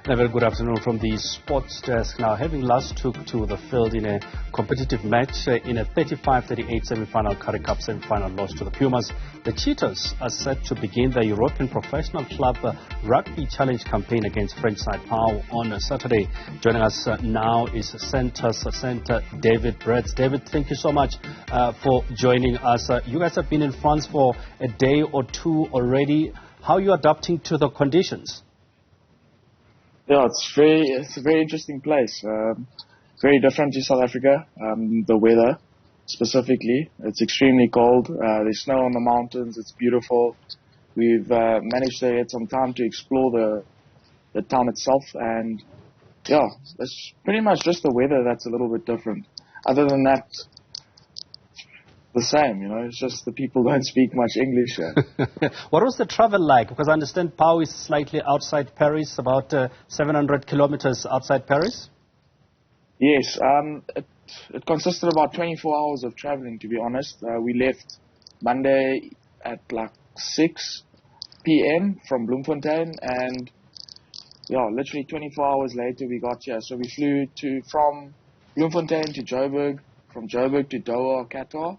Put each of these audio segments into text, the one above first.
A very good afternoon from the sports desk. Now, having last took to the field in a competitive match in a 35-38 semi-final Currie Cup semi-final loss to the Pumas, the Cheetahs are set to begin the European Professional Club Rugby Challenge campaign against French side Pau on Saturday. Joining us now is Centre David Brits. David, thank you so much for joining us. You guys have been in France for a day or two already. How are you adapting to the conditions? Yeah, it's a very interesting place. Very different to South Africa. The weather, specifically, it's extremely cold. There's snow on the mountains. It's beautiful. We've managed to get some time to explore the town itself, and yeah, it's pretty much just the weather that's a little bit different. Other than that, the same, it's just the people don't speak much English here. What was the travel like? Because I understand Pau is slightly outside Paris, about 700 kilometers outside Paris? Yes, it consisted of about 24 hours of traveling, to be honest. We left Monday at like 6 p.m. from Bloemfontein, and yeah, literally 24 hours later we got here. So we flew from Bloemfontein to Joburg, from Joburg to Doha, Qatar.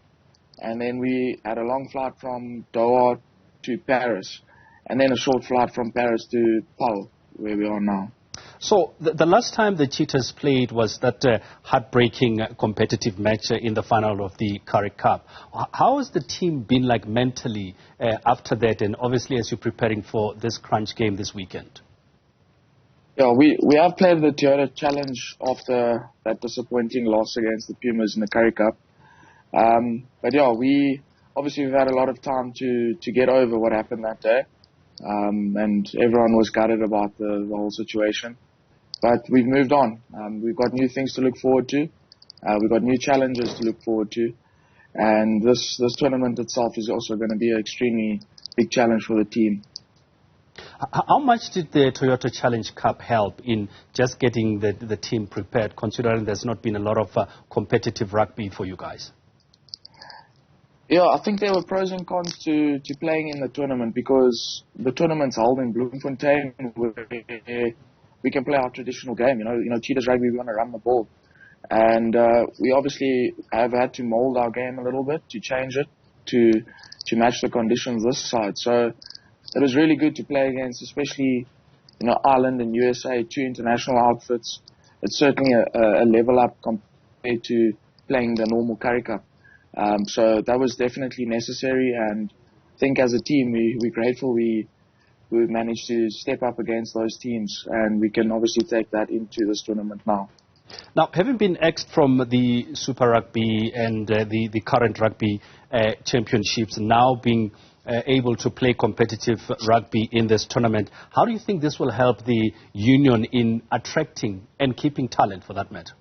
And then we had a long flight from Doha to Paris, and then a short flight from Paris to Pau, where we are now. So the last time the Cheetahs played was that heartbreaking competitive match in the final of the Currie Cup. How has the team been like mentally after that, and obviously as you're preparing for this crunch game this weekend? Yeah, we have played the Toyota Challenge after that disappointing loss against the Pumas in the Currie Cup. But yeah, we've had a lot of time to get over what happened that day, and everyone was gutted about the whole situation. But we've moved on. We've got new things to look forward to. We've got new challenges to look forward to, and this tournament itself is also going to be an extremely big challenge for the team. How much did the Toyota Challenge Cup help in just getting the team prepared, considering there's not been a lot of competitive rugby for you guys? Yeah, I think there were pros and cons to playing in the tournament, because the tournament's held in Bloemfontein, where we can play our traditional game. Cheetahs rugby, we want to run the ball. And we obviously have had to mold our game a little bit, to change it, to match the conditions this side. So it was really good to play against, especially, Ireland and USA, two international outfits. It's certainly a level up compared to playing the normal Currie Cup. So that was definitely necessary, and I think as a team we're grateful we managed to step up against those teams, and we can obviously take that into this tournament now. Now, having been axed from the Super Rugby and the current rugby championships, now being able to play competitive rugby in this tournament, how do you think this will help the union in attracting and keeping talent, for that matter?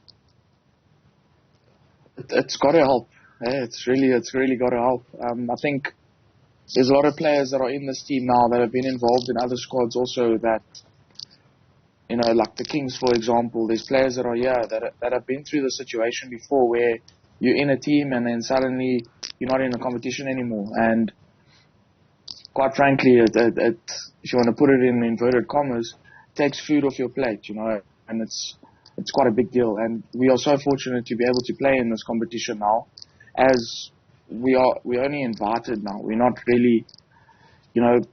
It's got to help. It's really got to help. I think there's a lot of players that are in this team now that have been involved in other squads also, that, like the Kings, for example. There's players that are here that have been through the situation before, where you're in a team and then suddenly you're not in a competition anymore. And quite frankly, if you want to put it in inverted commas, it takes food off your plate, and it's quite a big deal. And we are so fortunate to be able to play in this competition now, as we're only invited now. We're not really,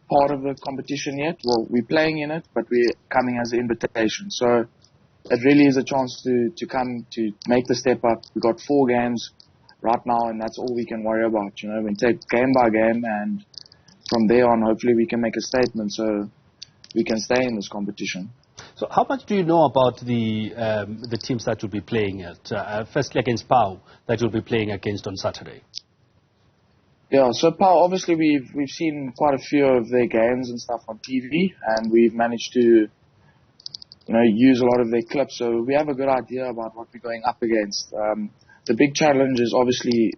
part of the competition yet. Well, we're playing in it, but we're coming as an invitation. So it really is a chance to come to make the step up. We've got 4 games right now, and that's all we can worry about. We take game by game, and from there on, hopefully we can make a statement so we can stay in this competition. So how much do you know about the teams that you'll be playing at? Firstly, against Pau, that you'll be playing against on Saturday. Yeah, so Pau, obviously we've seen quite a few of their games and stuff on TV, and we've managed to, use a lot of their clips. So we have a good idea about what we're going up against. The big challenge is obviously,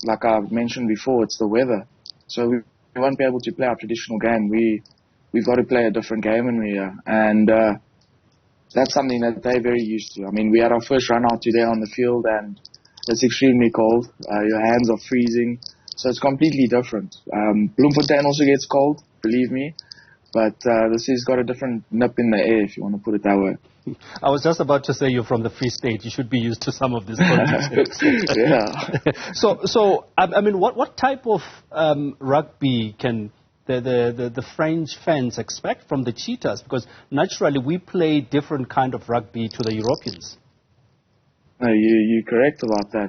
like I've mentioned before, it's the weather. So we won't be able to play our traditional game. We've got to play a different game when we're here, and that's something that they're very used to. I mean, we had our first run out today on the field, and it's extremely cold. Your hands are freezing, so it's completely different. Bloemfontein also gets cold, believe me, but this has got a different nip in the air, if you want to put it that way. I was just about to say you're from the Free State. You should be used to some of these conditions. Yeah. So I mean, what type of rugby can the French fans expect from the Cheetahs? Because naturally we play different kind of rugby to the Europeans. No, you're correct about that.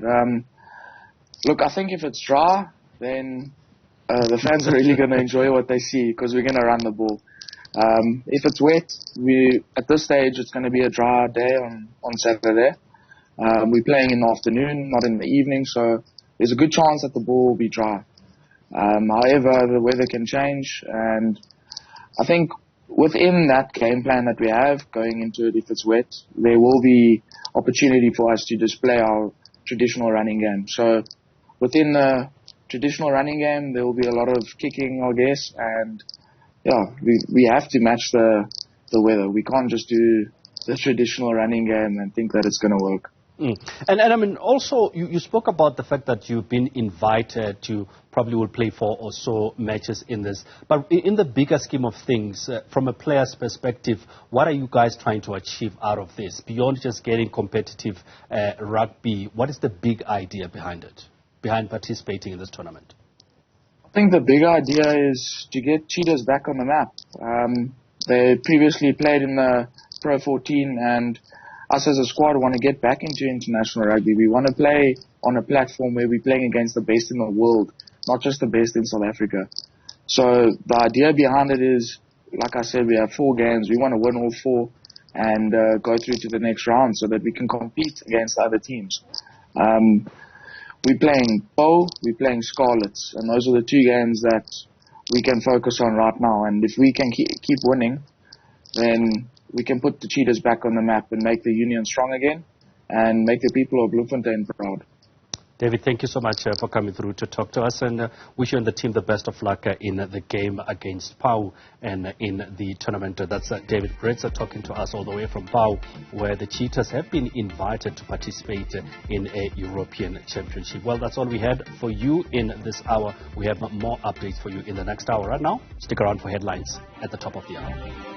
Look, I think if it's dry, then the fans are really going to enjoy what they see because we're going to run the ball. If it's wet, at this stage it's going to be a dry day on Saturday. We're playing in the afternoon, not in the evening, so there's a good chance that the ball will be dry. However, the weather can change, and I think within that game plan that we have going into it, if it's wet, there will be opportunity for us to display our traditional running game. So within the traditional running game, there will be a lot of kicking, I guess, and yeah, we have to match the weather. We can't just do the traditional running game and think that it's going to work. And I mean, also, you spoke about the fact that you've been invited to probably will play 4 or so matches in this. But in the bigger scheme of things, from a player's perspective, what are you guys trying to achieve out of this? Beyond just getting competitive rugby, what is the big idea behind it, behind participating in this tournament? I think the big idea is to get Cheetahs back on the map. They previously played in the Pro 14, and us as a squad want to get back into international rugby. We want to play on a platform where we're playing against the best in the world, not just the best in South Africa. So the idea behind it is, like I said, we have 4 games. We want to win all 4 and go through to the next round so that we can compete against other teams. We're playing Bow, we're playing Scarlets, and those are the 2 games that we can focus on right now. And if we can keep winning, then we can put the Cheetahs back on the map and make the union strong again and make the people of Bloemfontein proud. David, thank you so much for coming through to talk to us, and wish you and the team the best of luck in the game against Pau and in the tournament. That's David Brits talking to us all the way from Pau, where the Cheetahs have been invited to participate in a European Championship. Well, that's all we had for you in this hour. We have more updates for you in the next hour. Right now, stick around for headlines at the top of the hour.